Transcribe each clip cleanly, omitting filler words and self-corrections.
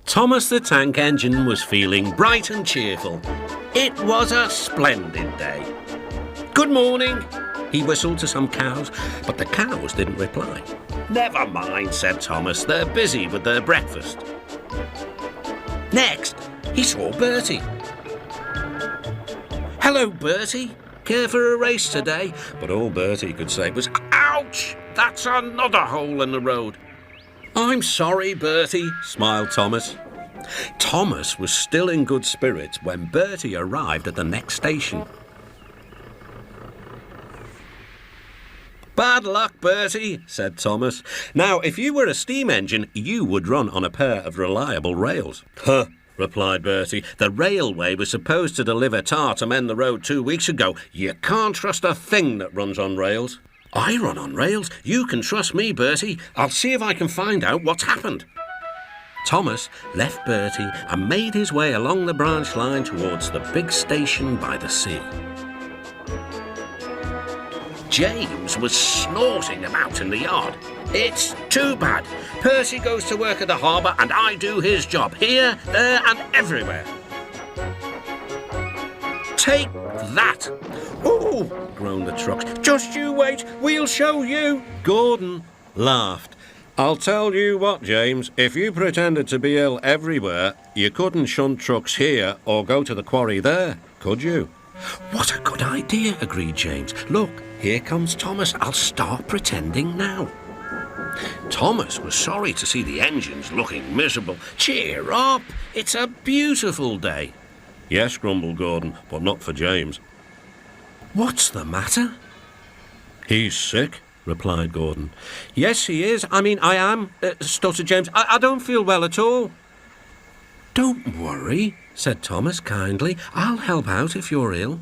Thomas the Tank Engine was feeling bright and cheerful. It was a splendid day. "Good morning," he whistled to some cows, but the cows didn't reply. "Never mind," said Thomas, "they're busy with their breakfast." Next, he saw Bertie. "Hello, Bertie. Care for a race today?" But all Bertie could say was, "Ouch! That's another hole in the road." "I'm sorry, Bertie," smiled Thomas. Thomas was still in good spirits when Bertie arrived at the next station. "Bad luck, Bertie," said Thomas. "Now, if you were a steam engine, you would run on a pair of reliable rails." "Huh," replied Bertie. "The railway was supposed to deliver tar to mend the road 2 weeks ago. You can't trust a thing that runs on rails." "I run on rails. You can trust me, Bertie. I'll see if I can find out what's happened." Thomas left Bertie and made his way along the branch line towards the big station by the sea. James was snorting about in the yard. "It's too bad. Percy goes to work at the harbour and I do his job, here, there and everywhere." "Take that!" "Oh!" groaned the trucks. "Just you wait, we'll show you." Gordon laughed. "I'll tell you what, James, if you pretended to be ill everywhere, you couldn't shunt trucks here or go to the quarry there, could you?" "What a good idea," agreed James. "Look, here comes Thomas. I'll start pretending now." Thomas was sorry to see the engines looking miserable. "Cheer up, it's a beautiful day." "Yes," grumbled Gordon, "but not for James." "What's the matter?" "He's sick," replied Gordon. "Yes, he is. I am," stuttered James. I don't feel well at all." "Don't worry," said Thomas kindly. "I'll help out if you're ill."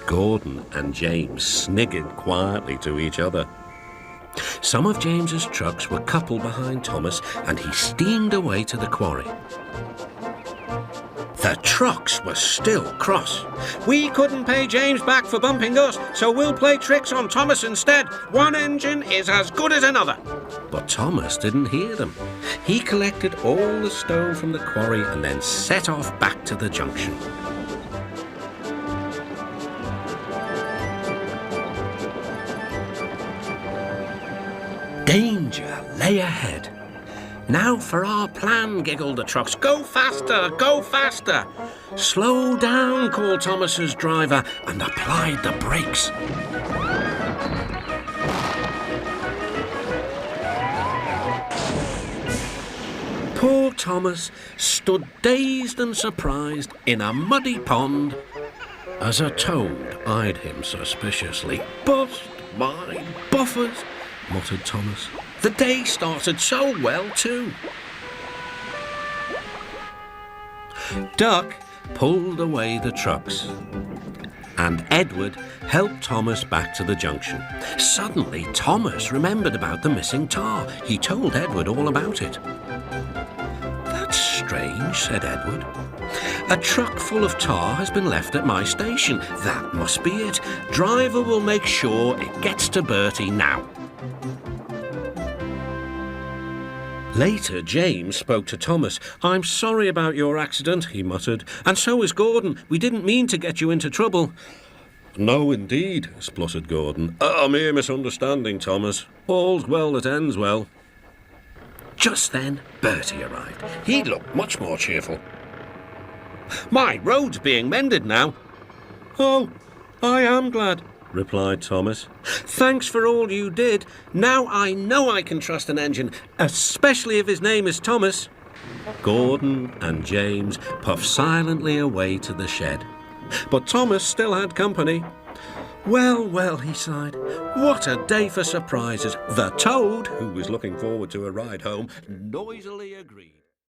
Gordon and James sniggered quietly to each other. Some of James's trucks were coupled behind Thomas, and he steamed away to the quarry. The trucks were still cross. "We couldn't pay James back for bumping us, so we'll play tricks on Thomas instead. One engine is as good as another." But Thomas didn't hear them. He collected all the stone from the quarry and then set off back to the junction. Danger lay ahead. "Now for our plan," giggled the trucks. "Go faster, go faster." "Slow down," called Thomas's driver and applied the brakes. Poor Thomas stood dazed and surprised in a muddy pond as a toad eyed him suspiciously. "Bust my buffers," muttered Thomas. The day started so well, too. Duck pulled away the trucks, and Edward helped Thomas back to the junction. Suddenly, Thomas remembered about the missing tar. He told Edward all about it. "That's strange," said Edward. "A truck full of tar has been left at my station. That must be it. Driver will make sure it gets to Bertie now." Later, James spoke to Thomas. "I'm sorry about your accident," he muttered. "And so is Gordon. We didn't mean to get you into trouble." "No, indeed," spluttered Gordon. "A mere misunderstanding, Thomas. All's well that ends well." Just then, Bertie arrived. He looked much more cheerful. "My road's being mended now." "Oh, I am glad," replied Thomas. "Thanks for all you did. Now I know I can trust an engine, especially if his name is Thomas." Gordon and James puffed silently away to the shed. But Thomas still had company. "Well, well," he sighed, "what a day for surprises." The toad, who was looking forward to a ride home, noisily agreed.